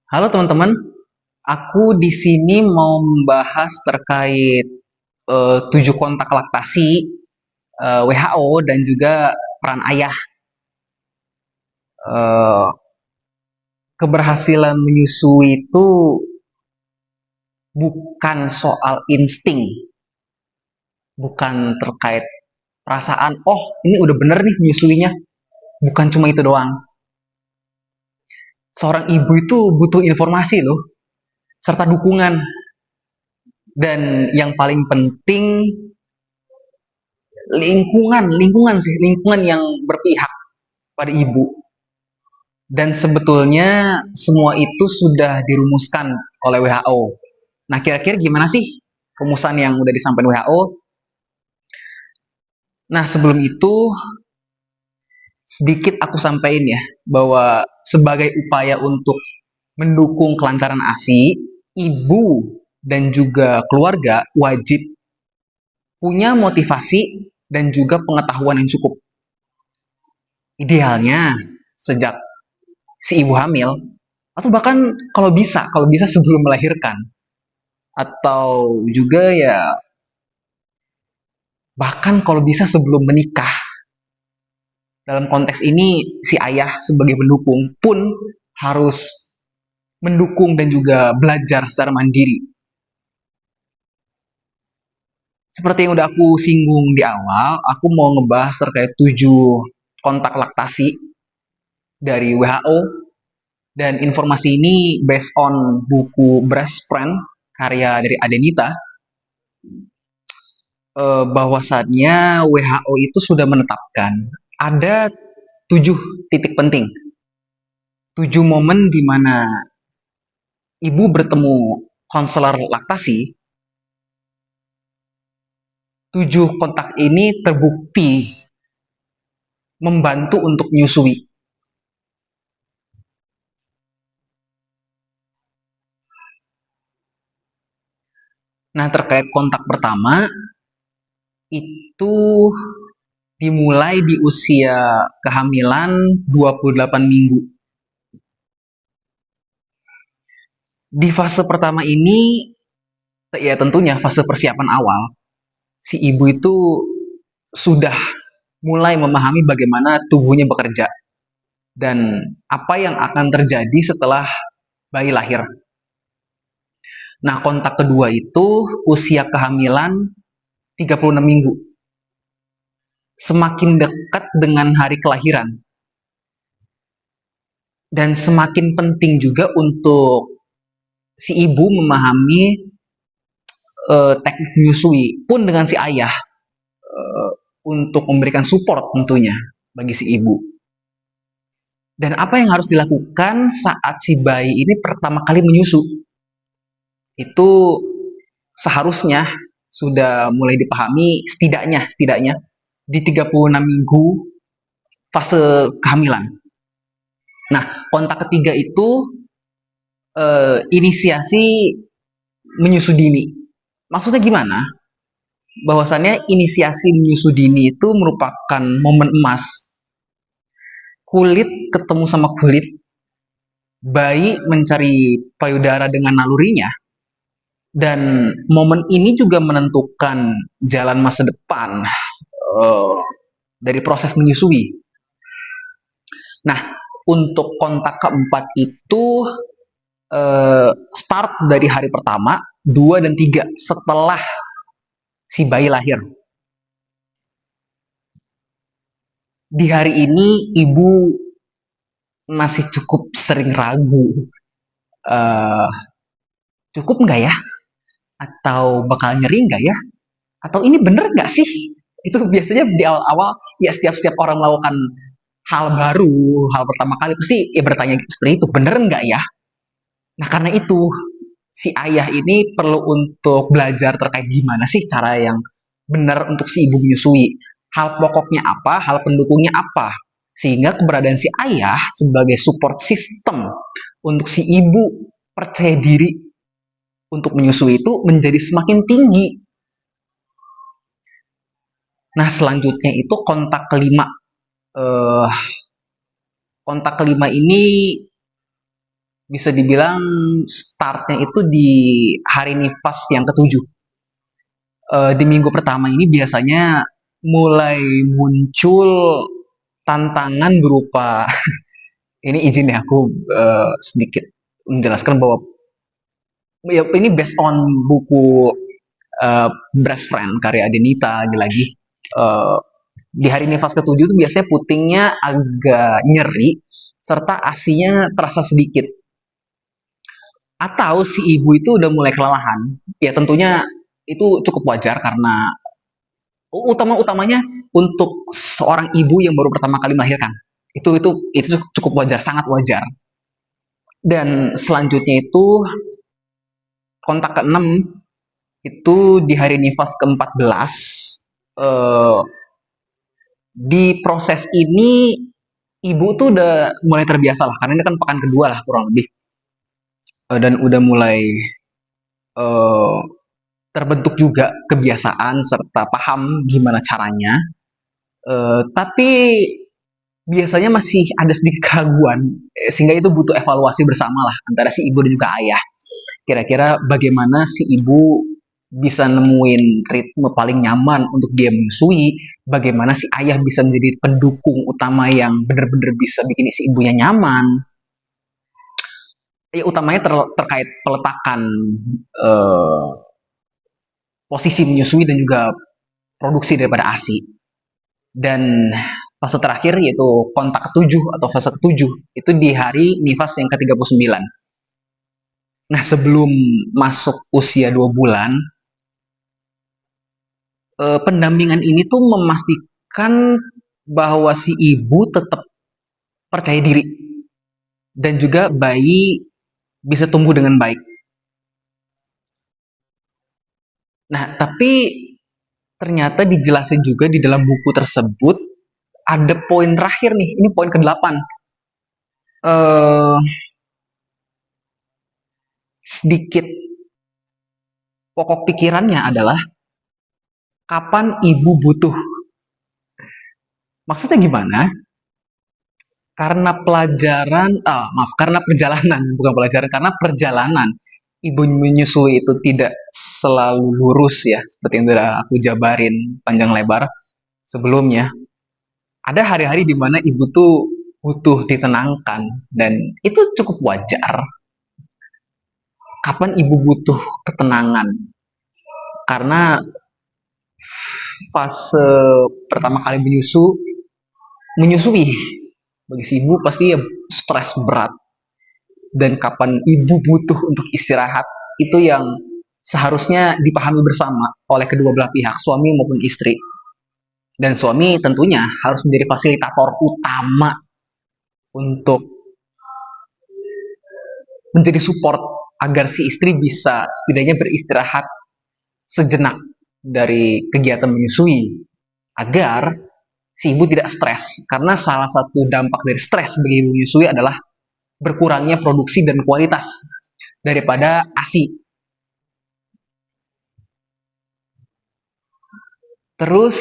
Halo teman-teman, aku di sini mau membahas terkait 7 kontak laktasi WHO dan juga peran ayah. Eh, Keberhasilan menyusui itu bukan soal insting, bukan terkait perasaan. Oh, ini udah bener nih menyusuinya. Bukan cuma itu doang. Seorang ibu itu butuh informasi loh, serta dukungan. Dan yang paling penting lingkungan yang berpihak pada ibu. Dan sebetulnya semua itu sudah dirumuskan oleh WHO. Nah, kira-kira gimana sih rumusan yang udah disampaikan WHO? Nah, sebelum itu sedikit aku sampaikan ya, bahwa sebagai upaya untuk mendukung kelancaran ASI, ibu dan juga keluarga wajib punya motivasi dan juga pengetahuan yang cukup. Idealnya sejak si ibu hamil atau bahkan kalau bisa sebelum melahirkan, atau juga ya bahkan kalau bisa sebelum menikah. Dalam konteks ini si ayah sebagai pendukung pun harus mendukung dan juga belajar secara mandiri. Seperti yang udah aku singgung di awal, aku mau ngebahas terkait 7 kontak laktasi dari WHO, dan informasi ini based on buku Breast Friend karya dari Adenita. Bahwasannya WHO itu sudah menetapkan ada 7 titik penting, 7 momen di mana ibu bertemu konselor laktasi. 7 kontak ini terbukti membantu untuk menyusui. Nah, terkait kontak pertama itu dimulai di usia kehamilan 28 minggu. Di fase pertama ini, ya tentunya fase persiapan awal, si ibu itu sudah mulai memahami bagaimana tubuhnya bekerja dan apa yang akan terjadi setelah bayi lahir. Nah, kontak kedua itu usia kehamilan 36 minggu. Semakin dekat dengan hari kelahiran. Dan semakin penting juga untuk si ibu memahami teknik menyusui pun dengan si ayah, untuk memberikan support tentunya bagi si ibu. Dan apa yang harus dilakukan saat si bayi ini pertama kali menyusu? Itu seharusnya sudah mulai dipahami setidaknya di 36 minggu fase kehamilan. Nah, kontak ketiga itu inisiasi menyusu dini. Maksudnya gimana? Bahwasannya inisiasi menyusu dini itu merupakan momen emas. Kulit ketemu sama kulit, bayi mencari payudara dengan nalurinya, dan momen ini juga menentukan jalan masa depan dari proses menyusui. Nah, untuk kontak keempat itu start dari hari pertama, 2 dan 3 setelah si bayi lahir. Di hari ini ibu masih cukup sering ragu, uh, cukup nggak ya? Atau bakal nyeri nggak ya? Atau ini bener nggak sih? Itu biasanya di awal-awal ya, setiap orang melakukan hal baru, hal pertama kali pasti ya bertanya seperti itu, bener nggak ya? Nah, karena itu si ayah ini perlu untuk belajar terkait gimana sih cara yang benar untuk si ibu menyusui. Hal pokoknya apa, hal pendukungnya apa. Sehingga keberadaan si ayah sebagai support system untuk si ibu percaya diri untuk menyusui itu menjadi semakin tinggi. Nah, selanjutnya itu kontak kelima. Eh, Kontak kelima ini, kontak kelima ini bisa dibilang startnya itu di hari nifas yang ketujuh. Di minggu pertama ini biasanya mulai muncul tantangan berupa ini izin ya aku sedikit menjelaskan bahwa ya, ini based on buku Best Friend karya Adenita lagi. Uh, di hari nifas ketujuh itu biasanya putingnya agak nyeri serta asinya terasa sedikit. Atau si ibu itu udah mulai kelelahan. Ya tentunya itu cukup wajar karena utamanya untuk seorang ibu yang baru pertama kali melahirkan. Itu cukup wajar, sangat wajar. Dan selanjutnya itu kontak ke-6 itu di hari nifas ke-14. eh, di proses ini ibu tuh udah mulai terbiasa lah karena ini kan pekan kedua lah kurang lebih. Dan udah mulai eh, terbentuk juga kebiasaan serta paham gimana caranya. Tapi biasanya masih ada sedikit keraguan, sehingga itu butuh evaluasi bersama lah antara si ibu dan juga ayah. Kira-kira bagaimana si ibu bisa nemuin ritme paling nyaman untuk dia menyusui, bagaimana si ayah bisa menjadi pendukung utama yang benar-benar bisa bikin si ibunya nyaman. Ya utamanya terkait peletakan eh, posisi menyusui dan juga produksi daripada ASI. Dan fase terakhir yaitu kontak ketujuh atau fase ketujuh itu di hari nifas yang ke-39. Nah, sebelum masuk usia 2 bulan, pendampingan ini tuh memastikan bahwa si ibu tetap percaya diri dan juga bayi bisa tumbuh dengan baik. Nah, tapi ternyata dijelasin juga di dalam buku tersebut ada poin terakhir nih, ini poin ke-8. Eh, sedikit pokok pikirannya adalah kapan ibu butuh. Maksudnya gimana? Karena perjalanan, bukan pelajaran, karena perjalanan ibu menyusui itu tidak selalu lurus ya, seperti yang sudah aku jabarin panjang lebar sebelumnya. Ada hari-hari di mana ibu tuh butuh ditenangkan dan itu cukup wajar. Kapan ibu butuh ketenangan? Karena fase pertama kali menyusui bagi si ibu pasti ya stres berat, dan kapan ibu butuh untuk istirahat itu yang seharusnya dipahami bersama oleh kedua belah pihak, suami maupun istri. Dan suami tentunya harus menjadi fasilitator utama untuk menjadi support agar si istri bisa setidaknya beristirahat sejenak dari kegiatan menyusui, agar si ibu tidak stres. Karena salah satu dampak dari stres bagi ibu menyusui adalah berkurangnya produksi dan kualitas daripada ASI. Terus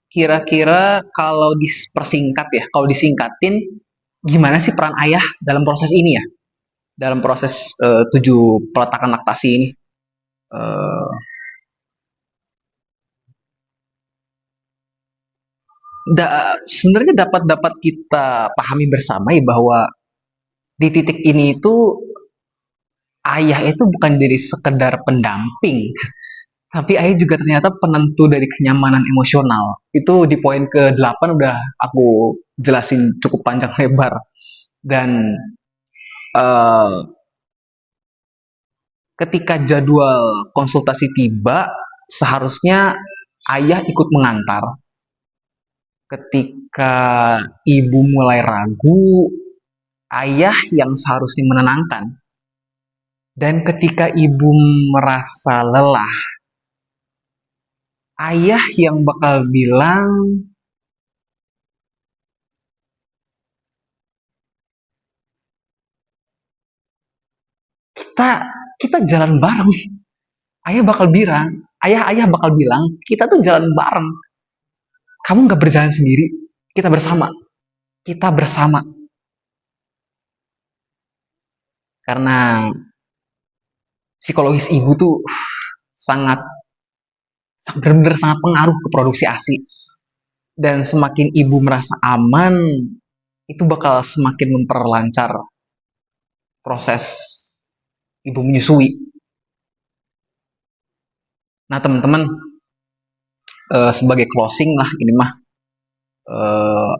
kira-kira kalau dipersingkat ya, kalau disingkatin, gimana sih peran ayah dalam proses ini ya? Dalam proses 7 peletakan laktasi ini. Uh, Sebenarnya dapat kita pahami bersama ya bahwa di titik ini itu ayah itu bukan jadi sekedar pendamping, tapi ayah juga ternyata penentu dari kenyamanan emosional. Itu di poin ke-8 udah aku jelasin cukup panjang lebar. Dan uh, ketika jadwal konsultasi tiba, seharusnya ayah ikut mengantar. Ketika ibu mulai ragu, ayah yang seharusnya menenangkan. Dan ketika ibu merasa lelah, ayah yang bakal bilang, kita kita jalan bareng. Ayah bakal bilang, kita tuh jalan bareng. Kamu nggak berjalan sendiri, kita bersama. Kita bersama. Karena psikologis ibu tuh sangat benar-benar sangat pengaruh ke produksi ASI. Dan semakin ibu merasa aman, itu bakal semakin memperlancar proses ibu menyusui. Nah, teman-teman, sebagai closing lah ini mah,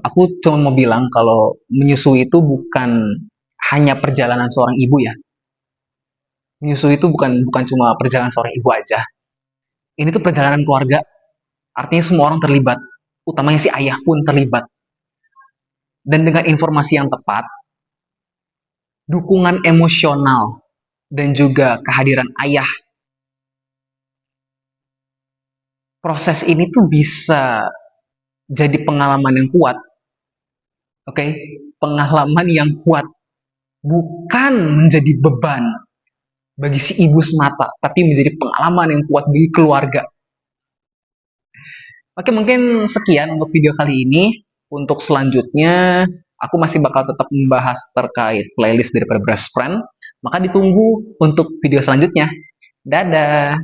aku cuma mau bilang kalau menyusui itu bukan hanya perjalanan seorang ibu ya. Menyusui itu bukan cuma perjalanan seorang ibu aja. Ini tuh perjalanan keluarga. Artinya semua orang terlibat. Utamanya si ayah pun terlibat. Dan dengan informasi yang tepat, dukungan emosional dan juga kehadiran ayah, proses ini tuh bisa jadi pengalaman yang kuat. Oke, pengalaman yang kuat, bukan menjadi beban bagi si ibu semata, tapi menjadi pengalaman yang kuat bagi keluarga. Oke, mungkin sekian untuk video kali ini. Untuk selanjutnya, aku masih bakal tetap membahas terkait playlist daripada Best Friend. Maka ditunggu untuk video selanjutnya. Dadah!